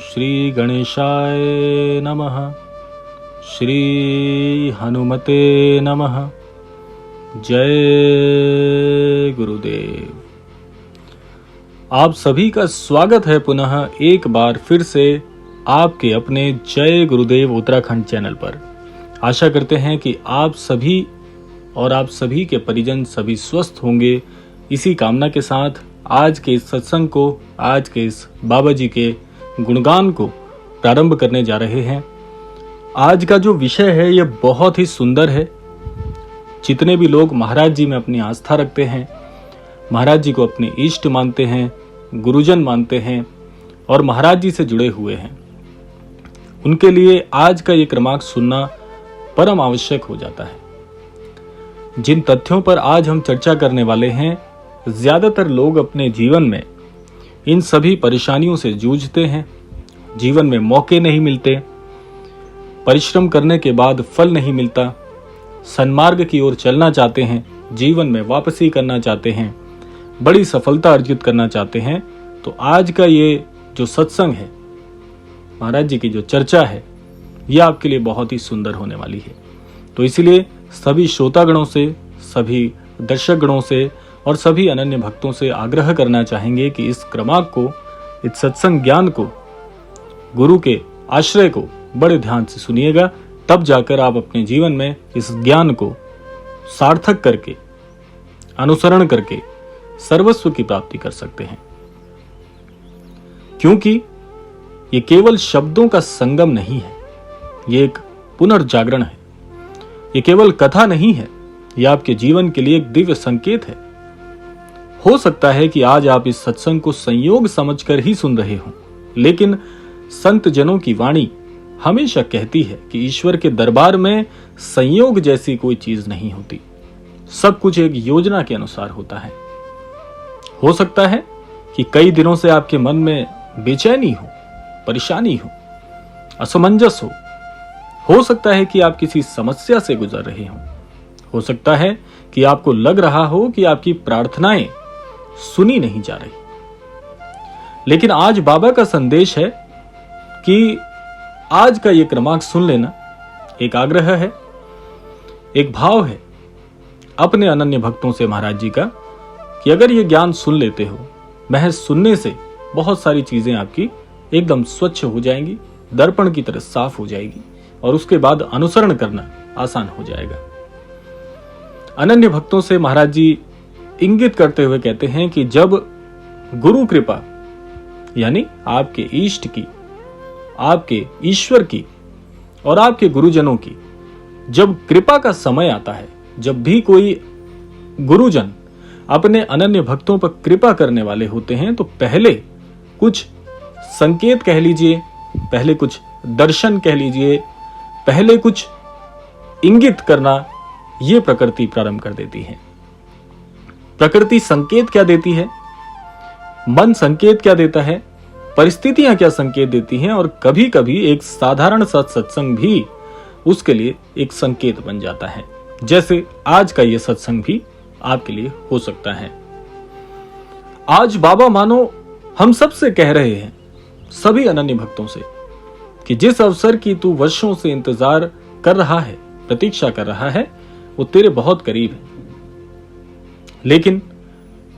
श्री गणेशाय नमः। श्री हनुमते नमः। जय गुरुदेव। आप सभी का स्वागत है पुनः एक बार फिर से आपके अपने जय गुरुदेव उत्तराखंड चैनल पर। आशा करते हैं कि आप सभी और आप सभी के परिजन सभी स्वस्थ होंगे। इसी कामना के साथ आज के इस सत्संग को, आज के इस बाबा जी के गुणगान को प्रारंभ करने जा रहे हैं। आज का जो विषय है यह बहुत ही सुंदर है। जितने भी लोग महाराज जी में अपनी आस्था रखते हैं, महाराज जी को अपने इष्ट मानते हैं, गुरुजन मानते हैं और महाराज जी से जुड़े हुए हैं, उनके लिए आज का ये क्रमांक सुनना परम आवश्यक हो जाता है। जिन तथ्यों पर आज हम चर्चा करने वाले हैं, ज्यादातर लोग अपने जीवन में इन सभी परेशानियों से जूझते हैं। जीवन में मौके नहीं मिलते, परिश्रम करने के बाद फल नहीं मिलता, सन्मार्ग की ओर चलना चाहते हैं, जीवन में वापसी करना चाहते हैं, बड़ी सफलता अर्जित करना चाहते हैं। तो आज का ये जो सत्संग है, महाराज जी की जो चर्चा है, यह आपके लिए बहुत ही सुंदर होने वाली है। तो इसलिए सभी श्रोतागणों से, सभी दर्शकगणों से और सभी अनन्य भक्तों से आग्रह करना चाहेंगे कि इस क्रमांक को, इस सत्संग ज्ञान को, गुरु के आश्रय को बड़े ध्यान से सुनिएगा। तब जाकर आप अपने जीवन में इस ज्ञान को सार्थक करके, अनुसरण करके सर्वस्व की प्राप्ति कर सकते हैं। क्योंकि ये केवल शब्दों का संगम नहीं है, ये एक पुनर्जागरण है। ये केवल कथा नहीं है, ये आपके जीवन के लिए एक दिव्य संकेत है। हो सकता है कि आज आप इस सत्संग को संयोग समझकर ही सुन रहे हो, लेकिन संत जनों की वाणी हमेशा कहती है कि ईश्वर के दरबार में संयोग जैसी कोई चीज नहीं होती। सब कुछ एक योजना के अनुसार होता है। हो सकता है कि कई दिनों से आपके मन में बेचैनी हो, परेशानी हो, असमंजस हो सकता है कि आप किसी समस्या से गुजर रहे हो सकता है कि आपको लग रहा हो कि आपकी प्रार्थनाएं सुनी नहीं जा रही। लेकिन आज बाबा का संदेश है कि आज का ये क्रमांक सुन लेना एक आग्रह है, एक भाव है अपने अनन्य भक्तों से महाराज जी का कि अगर ये ज्ञान सुन लेते हो, महज सुनने से बहुत सारी चीजें आपकी एकदम स्वच्छ हो जाएंगी, दर्पण की तरह साफ हो जाएगी और उसके बाद अनुसरण करना आसान हो जाएगा। अनन्य भक्तों से महाराज जी इंगित करते हुए कहते हैं कि जब गुरु कृपा यानी आपके इष्ट की, आपके ईश्वर की और आपके गुरुजनों की जब कृपा का समय आता है, जब भी कोई गुरुजन अपने अनन्य भक्तों पर कृपा करने वाले होते हैं, तो पहले कुछ संकेत कह लीजिए, पहले कुछ दर्शन कह लीजिए, पहले कुछ इंगित करना ये प्रकृति प्रारंभ कर देती है। प्रकृति संकेत क्या देती है, मन संकेत क्या देता है, परिस्थितियां क्या संकेत देती हैं, और कभी कभी एक साधारण सा सत्संग भी उसके लिए एक संकेत बन जाता है। जैसे आज का यह सत्संग भी आपके लिए हो सकता है। आज बाबा मानो हम सबसे कह रहे हैं, सभी अनन्य भक्तों से, कि जिस अवसर की तू वर्षों से इंतजार कर रहा है, प्रतीक्षा कर रहा है, वो तेरे बहुत करीब है। लेकिन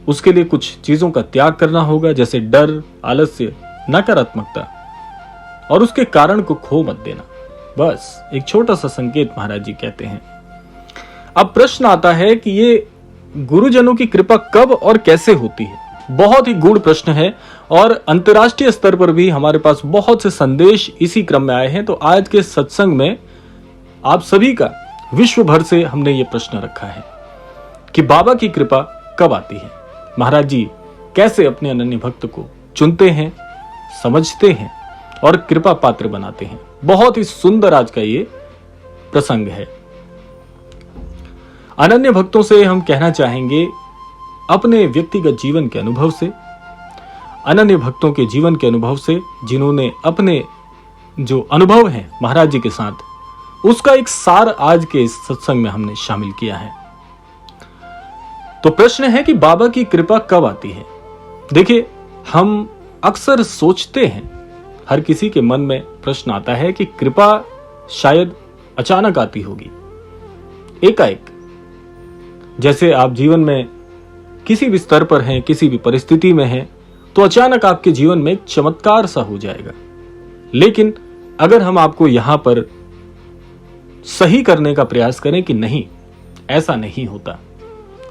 उसके लिए कुछ चीजों का त्याग करना होगा, जैसे डर, आलस्य, नकारात्मकता, और उसके कारण को खो मत देना। बस एक छोटा सा संकेत महाराज जी कहते हैं। अब प्रश्न आता है कि ये गुरुजनों की कृपा कब और कैसे होती है। बहुत ही गूढ़ प्रश्न है और अंतर्राष्ट्रीय स्तर पर भी हमारे पास बहुत से संदेश इसी क्रम में आए हैं। तो आज के सत्संग में आप सभी का विश्व भर से हमने ये प्रश्न रखा है कि बाबा की कृपा कब आती है, महाराज जी कैसे अपने अनन्य भक्त को चुनते हैं, समझते हैं और कृपा पात्र बनाते हैं। बहुत ही सुंदर आज का ये प्रसंग है। अनन्य भक्तों से हम कहना चाहेंगे, अपने व्यक्तिगत जीवन के अनुभव से, अनन्य भक्तों के जीवन के अनुभव से, जिन्होंने अपने जो अनुभव हैं महाराज जी के साथ, उसका एक सार आज के इस सत्संग में हमने शामिल किया है। तो प्रश्न है कि बाबा की कृपा कब आती है। देखिए, हम अक्सर सोचते हैं, हर किसी के मन में प्रश्न आता है कि कृपा शायद अचानक आती होगी, एकाएक। जैसे आप जीवन में किसी भी स्तर पर हैं, किसी भी परिस्थिति में हैं, तो अचानक आपके जीवन में एक चमत्कार सा हो जाएगा। लेकिन अगर हम आपको यहां पर सही करने का प्रयास करें कि नहीं, ऐसा नहीं होता,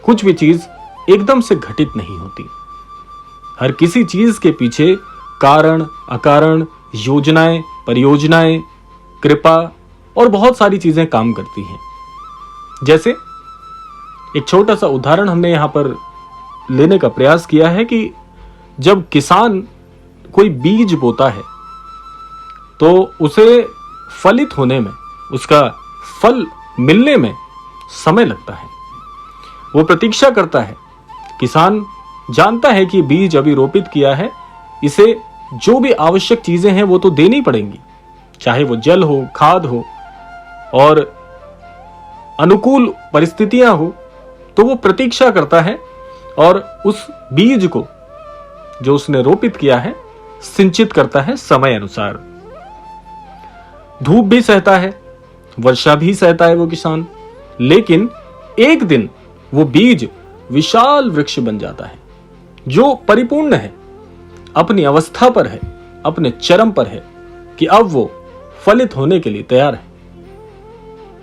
कुछ भी चीज एकदम से घटित नहीं होती। हर किसी चीज के पीछे कारण, अकारण, योजनाएं, परियोजनाएं, कृपा और बहुत सारी चीजें काम करती हैं। जैसे एक छोटा सा उदाहरण हमने यहां पर लेने का प्रयास किया है कि जब किसान कोई बीज बोता है तो उसे फलित होने में, उसका फल मिलने में समय लगता है। वो प्रतीक्षा करता है। किसान जानता है कि बीज अभी रोपित किया है, इसे जो भी आवश्यक चीजें हैं वो तो देनी पड़ेंगी, चाहे वो जल हो, खाद हो और अनुकूल परिस्थितियां हो। तो वो प्रतीक्षा करता है और उस बीज को जो उसने रोपित किया है सिंचित करता है समय अनुसार। धूप भी सहता है, वर्षा भी सहता है वो किसान, लेकिन एक दिन वो बीज विशाल वृक्ष बन जाता है जो परिपूर्ण है, अपनी अवस्था पर है, अपने चरम पर है कि अब वो फलित होने के लिए तैयार है,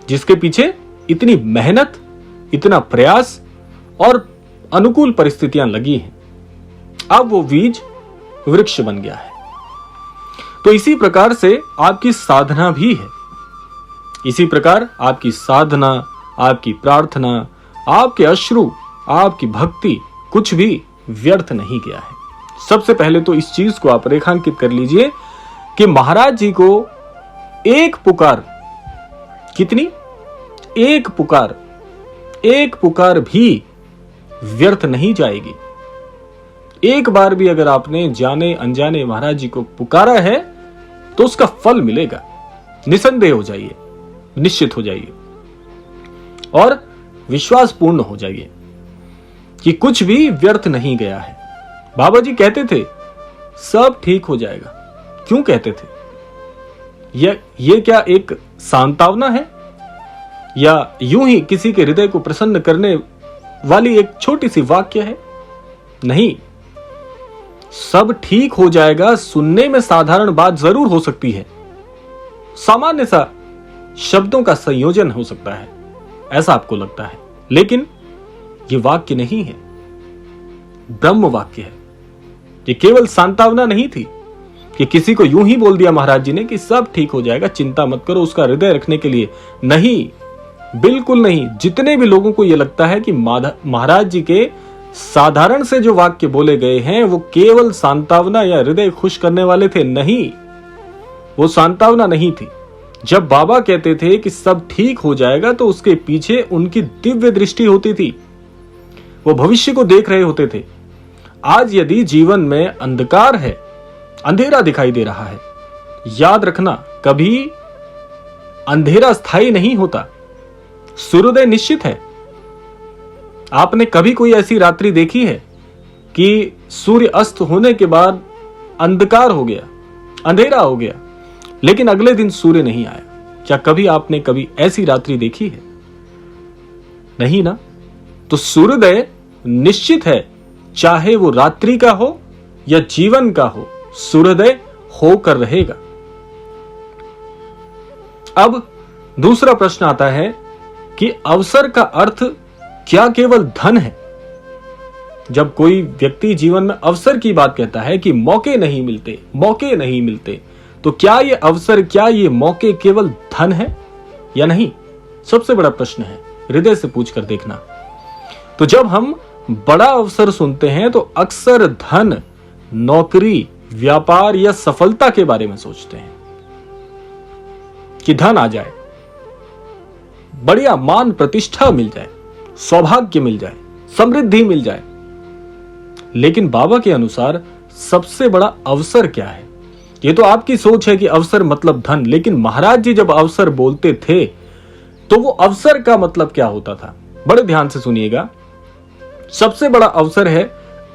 जिसके पीछे इतनी मेहनत, इतना प्रयास और अनुकूल परिस्थितियां लगी हैं। अब वो बीज वृक्ष बन गया है। तो इसी प्रकार से आपकी साधना भी है। इसी प्रकार आपकी साधना, आपकी प्रार्थना, आपके अश्रु, आपकी भक्ति कुछ भी व्यर्थ नहीं गया है। सबसे पहले तो इस चीज को आप रेखांकित कर लीजिए कि महाराज जी को एक पुकार, कितनी? एक पुकार भी व्यर्थ नहीं जाएगी। एक बार भी अगर आपने जाने अनजाने महाराज जी को पुकारा है तो उसका फल मिलेगा। निसंदेह हो जाइए, निश्चित हो जाइए और विश्वास पूर्ण हो जाइए कि कुछ भी व्यर्थ नहीं गया है। बाबा जी कहते थे सब ठीक हो जाएगा। क्यों कहते थे? ये क्या एक सांत्वना है या यूं ही किसी के हृदय को प्रसन्न करने वाली एक छोटी सी वाक्य है? नहीं, सब ठीक हो जाएगा सुनने में साधारण बात जरूर हो सकती है, सामान्य सा शब्दों का संयोजन हो सकता है, ऐसा आपको लगता है, लेकिन ये वाक्य नहीं है, ब्रह्म वाक्य है। ये केवल सांत्वना नहीं थी कि किसी को यूं ही बोल दिया महाराज जी ने कि सब ठीक हो जाएगा, चिंता मत करो, उसका हृदय रखने के लिए नहीं, बिल्कुल नहीं। जितने भी लोगों को यह लगता है कि महाराज जी के साधारण से जो वाक्य बोले गए हैं वो केवल सांत्वना या हृदय खुश करने वाले थे, नहीं, वो सांत्वना नहीं थी। जब बाबा कहते थे कि सब ठीक हो जाएगा तो उसके पीछे उनकी दिव्य दृष्टि होती थी, वो भविष्य को देख रहे होते थे। आज यदि जीवन में अंधकार है, अंधेरा दिखाई दे रहा है, याद रखना कभी अंधेरा स्थायी नहीं होता, सूर्योदय निश्चित है। आपने कभी कोई ऐसी रात्रि देखी है कि सूर्य अस्त होने के बाद अंधकार हो गया, अंधेरा हो गया, लेकिन अगले दिन सूर्य नहीं आया? क्या कभी आपने कभी ऐसी रात्रि देखी है? नहीं ना। तो सूर्योदय निश्चित है, चाहे वो रात्रि का हो या जीवन का हो, सूर्योदय होकर रहेगा। अब दूसरा प्रश्न आता है कि अवसर का अर्थ क्या केवल धन है? जब कोई व्यक्ति जीवन में अवसर की बात कहता है कि मौके नहीं मिलते, तो क्या ये अवसर, क्या ये मौके केवल धन है या नहीं? सबसे बड़ा प्रश्न है, हृदय से पूछकर देखना। तो जब हम बड़ा अवसर सुनते हैं तो अक्सर धन, नौकरी, व्यापार या सफलता के बारे में सोचते हैं कि धन आ जाए, बढ़िया मान प्रतिष्ठा मिल जाए, सौभाग्य मिल जाए, समृद्धि मिल जाए। लेकिन बाबा के अनुसार सबसे बड़ा अवसर क्या है? ये तो आपकी सोच है कि अवसर मतलब धन, लेकिन महाराज जी जब अवसर बोलते थे तो वो अवसर का मतलब क्या होता था? बड़े ध्यान से सुनिएगा। सबसे बड़ा अवसर है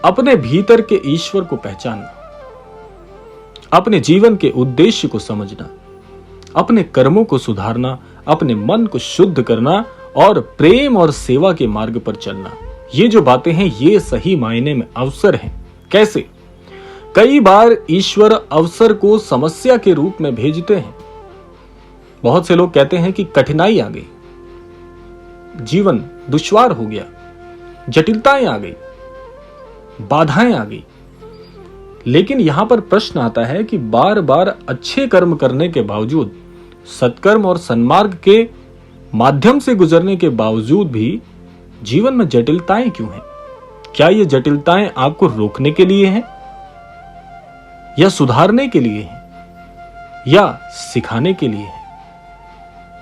अपने भीतर के ईश्वर को पहचानना, अपने जीवन के उद्देश्य को समझना, अपने कर्मों को सुधारना, अपने मन को शुद्ध करना और प्रेम और सेवा के मार्ग पर चलना, ये जो बातें हैं ये सही मायने में अवसर हैं। कैसे? कई बार ईश्वर अवसर को समस्या के रूप में भेजते हैं। बहुत से लोग कहते हैं कि कठिनाई आ गई, जीवन दुश्वार हो गया, जटिलताएं आ गई, बाधाएं आ गई। लेकिन यहां पर प्रश्न आता है कि बार बार अच्छे कर्म करने के बावजूद, सत्कर्म और सन्मार्ग के माध्यम से गुजरने के बावजूद भी जीवन में जटिलताएं क्यों हैं? क्या ये जटिलताएं आपको रोकने के लिए हैं या सुधारने के लिए हैं या सिखाने के लिए हैं?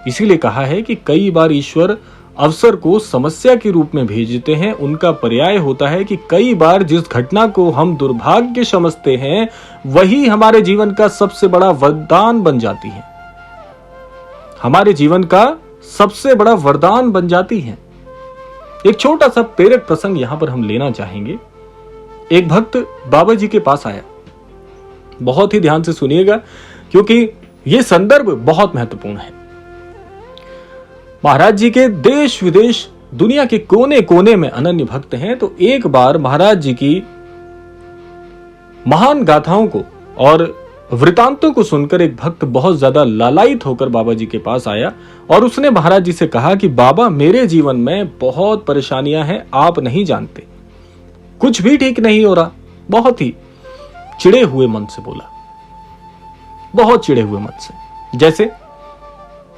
इसीलिए कहा है कि कई बार ईश्वर अवसर को समस्या के रूप में भेजते हैं। उनका पर्याय होता है कि कई बार जिस घटना को हम दुर्भाग्य समझते हैं वही हमारे जीवन का सबसे बड़ा वरदान बन जाती है, हमारे जीवन का सबसे बड़ा वरदान बन जाती है। एक छोटा सा प्रेरक प्रसंग यहां पर हम लेना चाहेंगे। एक भक्त बाबा जी के पास आया। बहुत ही ध्यान से सुनिएगा क्योंकि यह संदर्भ बहुत महत्वपूर्ण है। महाराज जी के देश विदेश दुनिया के कोने कोने में अनन्य भक्त हैं। तो एक बार महाराज जी की महान गाथाओं को और वृतांतों को सुनकर एक भक्त बहुत ज्यादा लालायित होकर बाबा जी के पास आया और उसने महाराज जी से कहा कि बाबा, मेरे जीवन में बहुत परेशानियां हैं, आप नहीं जानते, कुछ भी ठीक नहीं हो रहा। बहुत ही चिड़े हुए मन से बोला, बहुत चिड़े हुए मन से, जैसे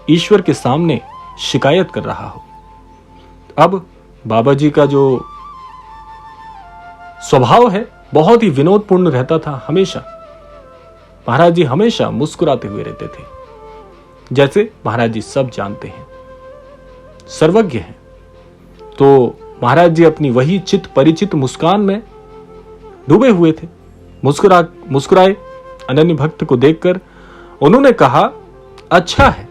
ईश्वर के सामने शिकायत कर रहा हो। अब बाबा जी का जो स्वभाव है बहुत ही विनोदपूर्ण रहता था। हमेशा महाराज जी हमेशा मुस्कुराते हुए रहते थे, जैसे महाराज जी सब जानते हैं, सर्वज्ञ हैं। तो महाराज जी अपनी वही चित परिचित मुस्कान में डूबे हुए थे। मुस्कुराए अनन्य भक्त को देखकर उन्होंने कहा, अच्छा है।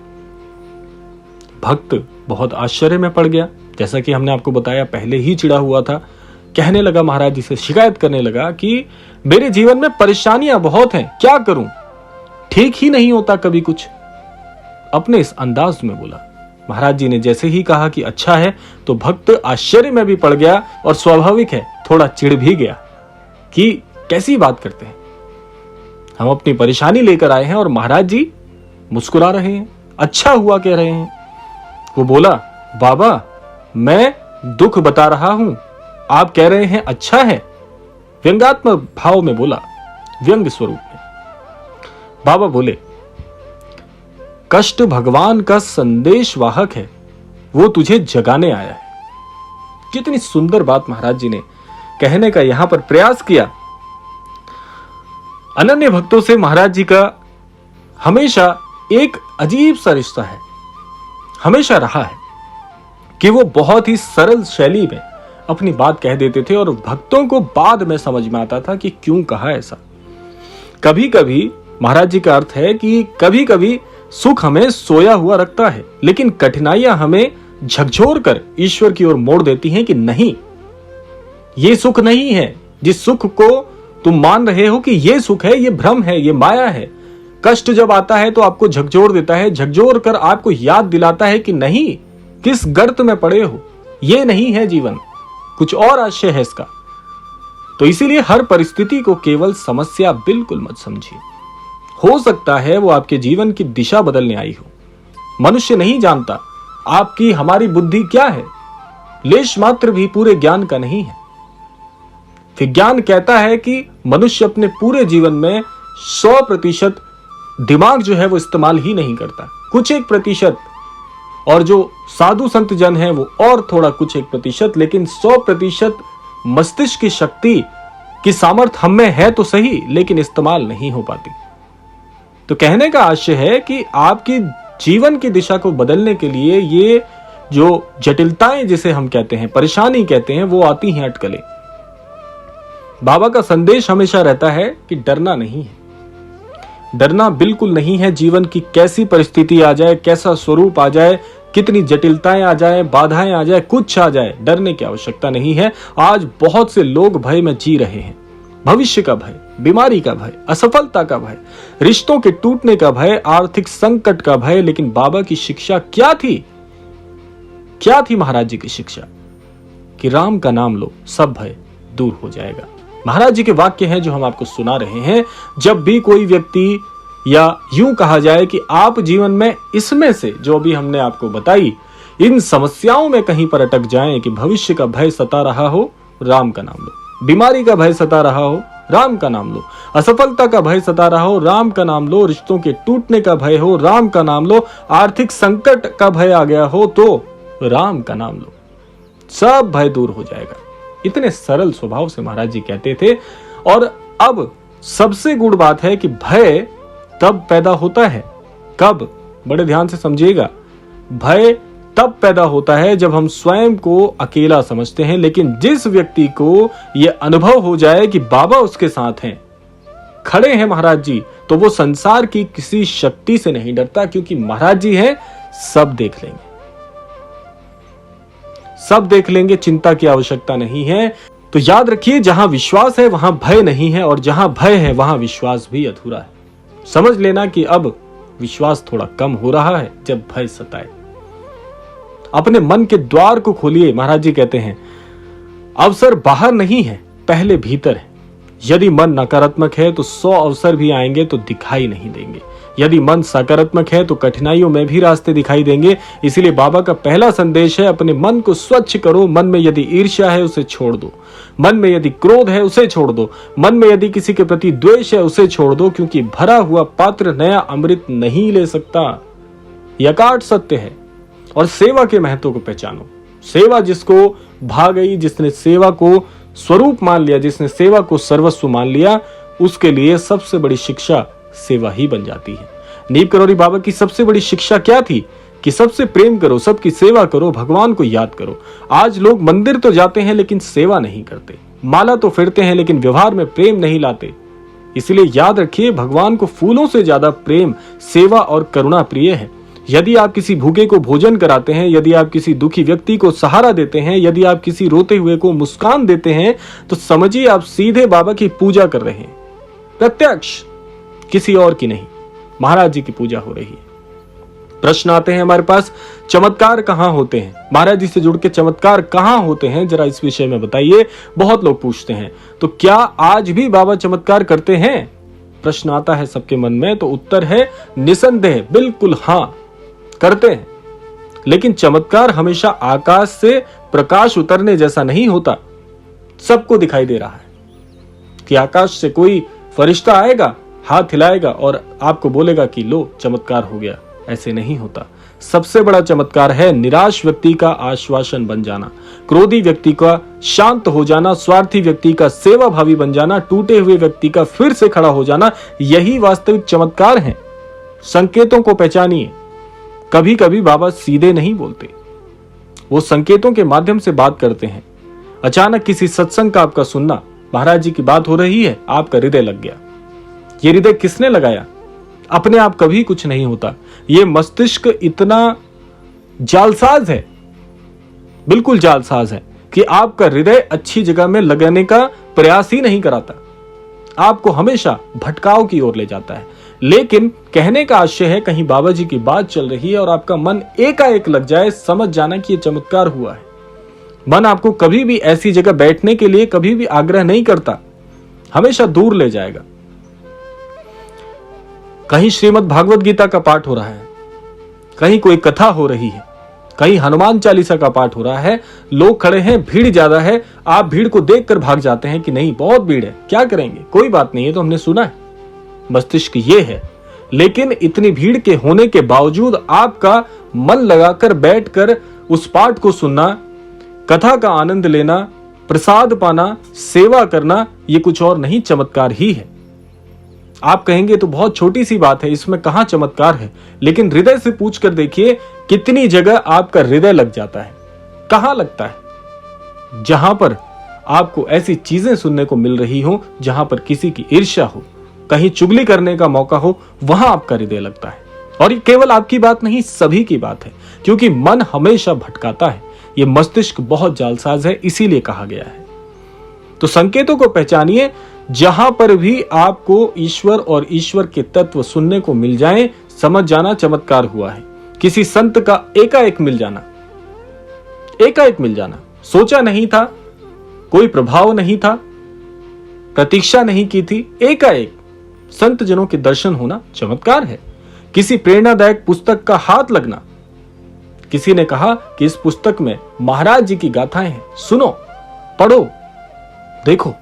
भक्त बहुत आश्चर्य में पड़ गया। जैसा कि हमने आपको बताया, पहले ही चिढ़ा हुआ था। कहने लगा, महाराज जी से शिकायत करने लगा कि मेरे जीवन में परेशानियां बहुत हैं, क्या करूं, ठीक ही नहीं होता कभी कुछ। अपने इस अंदाज में बोला। महाराज जी ने जैसे ही कहा कि अच्छा है, तो भक्त आश्चर्य में भी पड़ गया और स्वाभाविक है थोड़ा चिढ़ भी गया कि कैसी बात करते हैं, हम अपनी परेशानी लेकर आए हैं और महाराज जी मुस्कुरा रहे हैं, अच्छा हुआ कह रहे हैं। वो बोला, बाबा मैं दुख बता रहा हूं, आप कह रहे हैं अच्छा है। व्यंग्यात्मक भाव में बोला, व्यंग स्वरूप में। बाबा बोले, कष्ट भगवान का संदेश वाहक है, वो तुझे जगाने आया है। कितनी सुंदर बात महाराज जी ने कहने का यहां पर प्रयास किया। अनन्य भक्तों से महाराज जी का हमेशा एक अजीब सा रिश्ता है, हमेशा रहा है कि वो बहुत ही सरल शैली में अपनी बात कह देते थे और भक्तों को बाद में समझ में आता था कि क्यों कहा ऐसा। कभी कभी महाराज जी का अर्थ है कि कभी कभी सुख हमें सोया हुआ रखता है, लेकिन कठिनाइयां हमें झकझोर कर ईश्वर की ओर मोड़ देती हैं कि नहीं, ये सुख नहीं है। जिस सुख को तुम मान रहे हो कि ये सुख है, ये भ्रम है, ये माया है। कष्ट जब आता है तो आपको झकझोर देता है, झकझोर कर आपको याद दिलाता है कि नहीं, किस गर्त में पड़े हो, ये नहीं है जीवन, कुछ और आशय है इसका। तो इसीलिए हर परिस्थिति को केवल समस्या बिल्कुल मत समझिए। हो सकता है वो आपके जीवन की दिशा बदलने आई हो। मनुष्य नहीं जानता आपकी हमारी बुद्धि क्या है, लेश मात्र भी पूरे ज्ञान का नहीं है। विज्ञान कहता है कि मनुष्य अपने पूरे जीवन में 100% दिमाग जो है वो इस्तेमाल ही नहीं करता, कुछ 1%, और जो साधु संत जन है वो और थोड़ा कुछ 1%, लेकिन 100% मस्तिष्क की शक्ति की सामर्थ्य हम में है तो सही, लेकिन इस्तेमाल नहीं हो पाती। तो कहने का आशय है कि आपकी जीवन की दिशा को बदलने के लिए ये जो जटिलताएं जिसे हम कहते हैं, परेशानी कहते हैं, वो आती हैं अटकलें। बाबा का संदेश हमेशा रहता है कि डरना नहीं है, डरना बिल्कुल नहीं है। जीवन की कैसी परिस्थिति आ जाए, कैसा स्वरूप आ जाए, कितनी जटिलताएं आ जाए, बाधाएं आ जाए, कुछ आ जाए, डरने की आवश्यकता नहीं है। आज बहुत से लोग भय में जी रहे हैं, भविष्य का भय, बीमारी का भय, असफलता का भय, रिश्तों के टूटने का भय, आर्थिक संकट का भय। लेकिन बाबा की शिक्षा क्या थी? क्या थी महाराज जी की शिक्षा? कि राम का नाम लो, सब भय दूर हो जाएगा। महाराज जी के वाक्य हैं जो हम आपको सुना रहे हैं। जब भी कोई व्यक्ति, या यूं कहा जाए कि आप जीवन में इसमें से जो भी हमने आपको बताई, इन समस्याओं में कहीं पर अटक जाएं कि भविष्य का भय सता रहा हो, राम का नाम लो। बीमारी का भय सता रहा हो, राम का नाम लो। असफलता का भय सता रहा हो, राम का नाम लो। रिश्तों के टूटने का भय हो, राम का नाम लो। आर्थिक संकट का भय आ गया हो तो राम का नाम लो, सब भय दूर हो जाएगा। इतने सरल स्वभाव से महाराज जी कहते थे। और अब सबसे गुड़ बात है कि भय तब पैदा होता है, कब? बड़े ध्यान से समझिएगा। भय तब पैदा होता है जब हम स्वयं को अकेला समझते हैं। लेकिन जिस व्यक्ति को यह अनुभव हो जाए कि बाबा उसके साथ हैं, खड़े हैं महाराज जी, तो वो संसार की किसी शक्ति से नहीं डरता, क्योंकि महाराज जी हैं, सब देख लेंगे, सब देख लेंगे। चिंता की आवश्यकता नहीं है। तो याद रखिए, जहां विश्वास है वहां भय नहीं है, और जहां भय है वहां विश्वास भी अधूरा है। समझ लेना कि अब विश्वास थोड़ा कम हो रहा है जब भय सताए। अपने मन के द्वार को खोलिए। महाराज जी कहते हैं, अवसर बाहर नहीं है, पहले भीतर है। यदि मन नकारात्मक है तो 100 अवसर भी आएंगे तो दिखाई नहीं देंगे। यदि मन सकारात्मक है तो कठिनाइयों में भी रास्ते दिखाई देंगे। इसलिए बाबा का पहला संदेश है, अपने मन को स्वच्छ करो। मन में यदि ईर्ष्या है उसे छोड़ दो, मन में यदि क्रोध है उसे छोड़ दो, मन में यदि किसी के प्रति द्वेष है उसे छोड़ दो, क्योंकि भरा हुआ पात्र नया अमृत नहीं ले सकता। यह अकाट सत्य है। और सेवा के महत्व को पहचानो। सेवा जिसको भा गई, जिसने सेवा को स्वरूप मान लिया, जिसने सेवा को सर्वस्व मान लिया, उसके लिए सबसे बड़ी शिक्षा सेवा ही बन जाती है। नीम करौरी बाबा की सबसे बड़ी शिक्षा क्या थी? कि सबसे प्रेम करो, सबकी सेवा करो, भगवान को याद करो। आज लोग मंदिर तो जाते हैं लेकिन सेवा नहीं करते, माला तो फेरते हैं लेकिन व्यवहार में प्रेम नहीं लाते। इसलिए याद रखिए, भगवान को फूलों से ज्यादा प्रेम, सेवा और करुणा प्रिय है। यदि आप किसी भूखे को भोजन कराते हैं, यदि आप किसी दुखी व्यक्ति को सहारा देते हैं, यदि आप किसी रोते हुए को मुस्कान देते हैं, तो समझिए आप सीधे बाबा की पूजा कर रहे हैं, प्रत्यक्ष, किसी और की नहीं, महाराज जी की पूजा हो रही है। प्रश्न आते हैं हमारे पास, चमत्कार कहां होते हैं? महाराज जी से जुड़ के चमत्कार कहां होते हैं, जरा इस विषय में बताइए। बहुत लोग पूछते हैं। तो क्या आज भी बाबा चमत्कार करते हैं? प्रश्न आता है सबके मन में। तो उत्तर है निसंदेह, बिल्कुल हां, करते हैं। लेकिन चमत्कार हमेशा आकाश से प्रकाश उतरने जैसा नहीं होता। सबको दिखाई दे रहा है कि आकाश से कोई फरिश्ता आएगा, हाथ हिलाएगा और आपको बोलेगा कि लो चमत्कार हो गया। ऐसे नहीं होता। सबसे बड़ा चमत्कार है निराश व्यक्ति का आश्वासन बन जाना, क्रोधी व्यक्ति का शांत हो जाना, स्वार्थी व्यक्ति का सेवा भावी बन जाना, टूटे हुए व्यक्ति का फिर से खड़ा हो जाना। यही वास्तविक चमत्कार है। संकेतों को पहचानिए। कभी कभी बाबा सीधे नहीं बोलते, वो संकेतों के माध्यम से बात करते हैं। अचानक किसी सत्संग का आपका सुनना, महाराज जी की बात हो रही है, आपका हृदय लग गया। ये हृदय किसने लगाया? अपने आप कभी कुछ नहीं होता। ये मस्तिष्क इतना जालसाज है, बिल्कुल जालसाज है, कि आपका हृदय अच्छी जगह में लगाने का प्रयास ही नहीं कराता, आपको हमेशा भटकाव की ओर ले जाता है। लेकिन कहने का आशय है, कहीं बाबा जी की बात चल रही है और आपका मन एकाएक लग जाए, समझ जाना कि यह चमत्कार हुआ है। मन आपको कभी भी ऐसी जगह बैठने के लिए कभी भी आग्रह नहीं करता, हमेशा दूर ले जाएगा। कहीं श्रीमद् भागवत गीता का पाठ हो रहा है, कहीं कोई कथा हो रही है, कहीं हनुमान चालीसा का पाठ हो रहा है, लोग खड़े हैं, भीड़ ज्यादा है, आप भीड़ को देखकर भाग जाते हैं कि नहीं बहुत भीड़ है, क्या करेंगे, कोई बात नहीं है, तो हमने सुना है। मस्तिष्क ये है। लेकिन इतनी भीड़ के होने के बावजूद आपका मन लगाकर बैठकर उस पाठ को सुनना, कथा का आनंद लेना, प्रसाद पाना, सेवा करना, ये कुछ और नहीं, चमत्कार ही है। आप कहेंगे तो बहुत छोटी सी बात है, इसमें कहां चमत्कार है? लेकिन हृदय से पूछ कर देखिए, कितनी जगह आपका हृदय लग जाता है। कहां लगता है? जहां पर आपको ऐसी चीजें सुनने को मिल रही हो, जहां पर किसी की ईर्ष्या हो, कहीं चुगली करने का मौका हो, वहां आपका हृदय लगता है। और ये केवल आपकी बात नहीं, सभी की बात है, क्योंकि मन हमेशा भटकाता है। ये मस्तिष्क बहुत जालसाज है, इसीलिए कहा गया है। तो संकेतों को पहचानिए। जहां पर भी आपको ईश्वर और ईश्वर के तत्व सुनने को मिल जाएं, समझ जाना चमत्कार हुआ है। किसी संत का एकाएक मिल जाना, एकाएक मिल जाना, सोचा नहीं था, कोई प्रभाव नहीं था, प्रतीक्षा नहीं की थी, एकाएक संत जनों के दर्शन होना चमत्कार है। किसी प्रेरणादायक पुस्तक का हाथ लगना, किसी ने कहा कि इस पुस्तक में महाराज जी की गाथाएं हैं, सुनो, पढ़ो, देखो,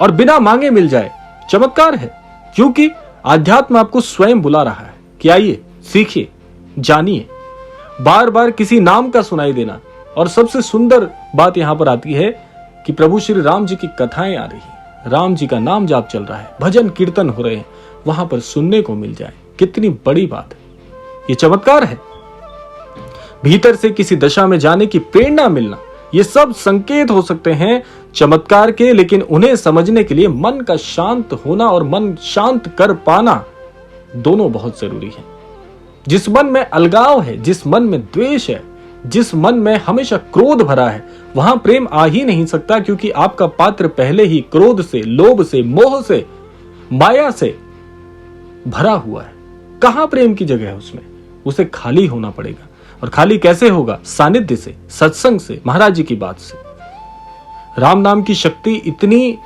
और बिना मांगे मिल जाए, चमत्कार है। क्योंकि आध्यात्म आपको स्वयं बुला रहा है कि आइए, सीखिए, जानिए। बार बार किसी नाम का सुनाई देना, और सबसे सुंदर बात यहां पर आती है कि प्रभु श्री राम जी की कथाएं आ रही है, राम जी का नाम जाप चल रहा है, भजन कीर्तन हो रहे हैं, वहां पर सुनने को मिल जाए, कितनी बड़ी बात है। ये चमत्कार है। भीतर से किसी दशा में जाने की प्रेरणा मिलना, ये सब संकेत हो सकते हैं चमत्कार के, लेकिन उन्हें समझने के लिए मन का शांत होना और मन शांत कर पाना दोनों बहुत जरूरी है। जिस मन में अलगाव है, जिस मन में द्वेष है, जिस मन में हमेशा क्रोध भरा है, वहां प्रेम आ ही नहीं सकता, क्योंकि आपका पात्र पहले ही क्रोध से, लोभ से, मोह से, माया से भरा हुआ है। कहां प्रेम की जगह है उसमें? उसे खाली होना पड़ेगा। और खाली कैसे होगा? सानिध्य से, सत्संग से, महाराज जी की बात से। राम नाम की शक्ति इतनी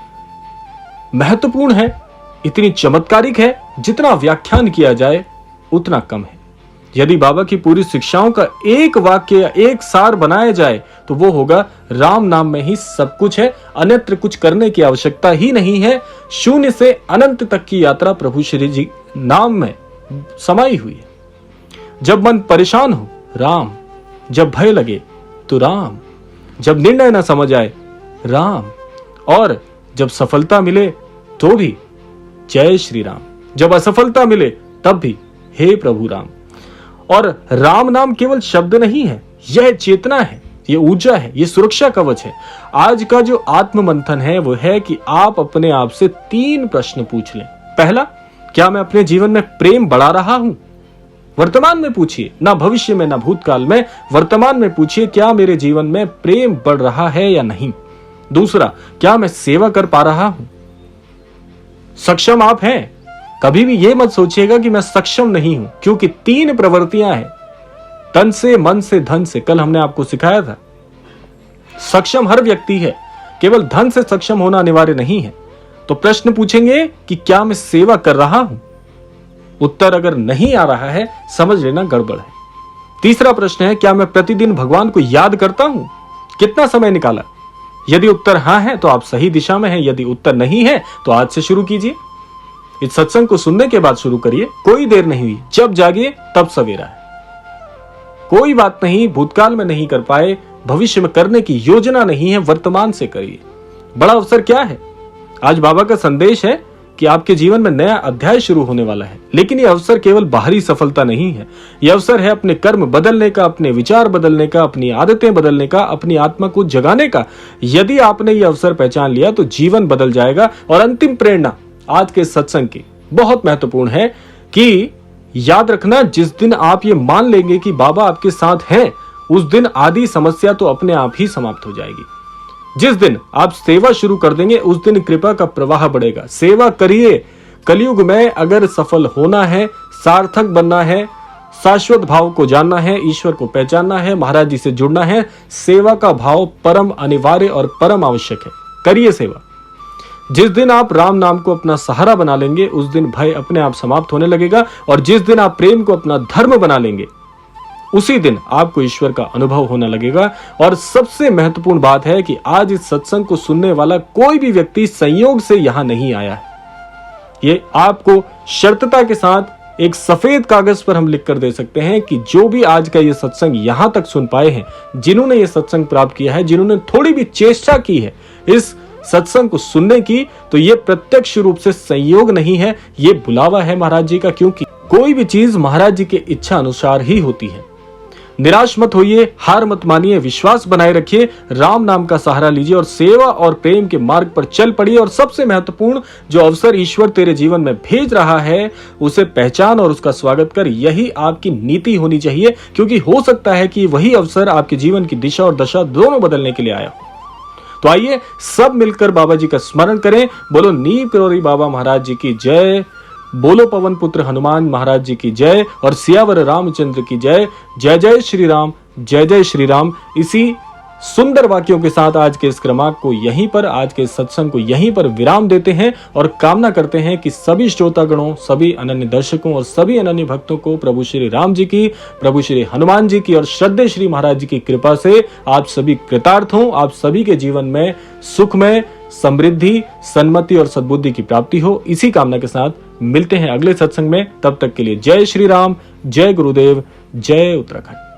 महत्वपूर्ण है, इतनी चमत्कारिक है, जितना व्याख्यान किया जाए उतना कम है। यदि बाबा की पूरी शिक्षाओं का एक वाक्य या एक सार बनाया जाए तो वो होगा, राम नाम में ही सब कुछ है, अन्यत्र कुछ करने की आवश्यकता ही नहीं है। शून्य से अनंत तक की यात्रा प्रभु श्री जी नाम में समाई हुई है। जब मन परेशान हो, राम, जब भय लगे तो राम, जब निर्णय न समझ आए, राम, और जब सफलता मिले तो भी जय श्री राम, जब असफलता मिले तब भी हे प्रभु राम। और राम नाम केवल शब्द नहीं है, यह चेतना है, यह ऊर्जा है, यह सुरक्षा कवच है। आज का जो आत्म मंथन है वो है कि आप अपने आप से 3 प्रश्न पूछ लें। पहला, क्या मैं अपने जीवन में प्रेम बढ़ा रहा हूं? वर्तमान में पूछिए, ना भविष्य में, ना भूतकाल में, वर्तमान में पूछिए, क्या मेरे जीवन में प्रेम बढ़ रहा है या नहीं। दूसरा, क्या मैं सेवा कर पा रहा हूं? सक्षम आप हैं, कभी भी यह मत सोचिएगा कि मैं सक्षम नहीं हूं, क्योंकि 3 प्रवृत्तियां हैं, तन से, मन से, धन से। कल हमने आपको सिखाया था, सक्षम हर व्यक्ति है, केवल धन से सक्षम होना अनिवार्य नहीं है। तो प्रश्न पूछेंगे कि क्या मैं सेवा कर रहा हूं? उत्तर अगर नहीं आ रहा है, समझ लेना गड़बड़ है। तीसरा प्रश्न है, क्या मैं प्रतिदिन भगवान को याद करता हूं? कितना समय निकाला? यदि उत्तर हां है तो आप सही दिशा में हैं, यदि उत्तर नहीं है तो आज से शुरू कीजिए। इस सत्संग को सुनने के बाद शुरू करिए, कोई देर नहीं हुई, जब जागिए तब सवेरा है। कोई बात नहीं, भूतकाल में नहीं कर पाए, भविष्य में करने की योजना नहीं है, वर्तमान से करिए। बड़ा अवसर क्या है? आज बाबा का संदेश है कि आपके जीवन में नया अध्याय शुरू होने वाला है। लेकिन यह अवसर केवल बाहरी सफलता नहीं है, यह अवसर है अपने कर्म बदलने का, अपने विचार बदलने का, अपनी आदतें बदलने का, अपनी आत्मा को जगाने का। यदि आपने यह अवसर पहचान लिया तो जीवन बदल जाएगा। और अंतिम प्रेरणा आज के सत्संग की बहुत महत्वपूर्ण है कि याद रखना, जिस दिन आप ये मान लेंगे कि बाबा आपके साथ हैं, उस दिन आदि समस्या तो अपने आप ही समाप्त हो जाएगी। जिस दिन आप सेवा शुरू कर देंगे, उस दिन कृपा का प्रवाह बढ़ेगा। सेवा करिए। कलयुग में अगर सफल होना है, सार्थक बनना है, शाश्वत भाव को जानना है, ईश्वर को पहचानना है, महाराज जी से जुड़ना है, सेवा का भाव परम अनिवार्य और परम आवश्यक है। करिए सेवा। जिस दिन आप राम नाम को अपना सहारा बना लेंगे, उस दिन भय अपने आप समाप्त होने लगेगा। और जिस दिन आप प्रेम को अपना धर्म बना लेंगे, उसी दिन आपको ईश्वर का अनुभव होने लगेगा। और सबसे महत्वपूर्ण बात है कि आज इस सत्संग को सुनने वाला कोई भी व्यक्ति संयोग से यहां नहीं आया है। ये आपको शर्तता के साथ एक सफेद कागज पर हम लिख कर दे सकते हैं कि जो भी आज का ये सत्संग यहां तक सुन पाए हैं, जिन्होंने ये सत्संग प्राप्त किया है, जिन्होंने थोड़ी भी चेष्टा की है इस सत्संग को सुनने की, तो ये प्रत्यक्ष रूप से संयोग नहीं है, ये बुलावा है महाराज जी का। क्योंकि कोई भी चीज महाराज जी के इच्छा अनुसार ही होती है। निराश मत होइए, हार मत मानिए, विश्वास बनाए रखिए, राम नाम का सहारा लीजिए और सेवा और प्रेम के मार्ग पर चल पड़िए। और सबसे महत्वपूर्ण, जो अवसर ईश्वर तेरे जीवन में भेज रहा है, उसे पहचान और उसका स्वागत कर। यही आपकी नीति होनी चाहिए, क्योंकि हो सकता है कि वही अवसर आपके जीवन की दिशा और दशा दोनों बदलने के लिए आया हो। तो आइए सब मिलकर बाबा जी का स्मरण करें। बोलो नीम करोली बाबा महाराज जी की जय, बोलो पवन पुत्र हनुमान महाराज जी की जय और सियावर रामचंद्र की जय। जय जय श्री राम, जय जय श्री राम। इसी सुंदर वाक्यों के साथ आज के इस क्रमांक को यहीं पर, आज के सत्संग को यहीं पर विराम देते हैं और कामना करते हैं कि सभी श्रोतागणों, सभी अनन्य दर्शकों और सभी अनन्य भक्तों को प्रभु श्री राम जी की, प्रभु श्री हनुमान जी की और श्रद्धेय श्री महाराज जी की कृपा से आप सभी कृतार्थ हों, आप सभी के जीवन में सुखमय, समृद्धि, सन्मति और सद्बुद्धि की प्राप्ति हो। इसी कामना के साथ मिलते हैं अगले सत्संग में। तब तक के लिए जय श्री राम, जय गुरुदेव, जय उत्तराखंड।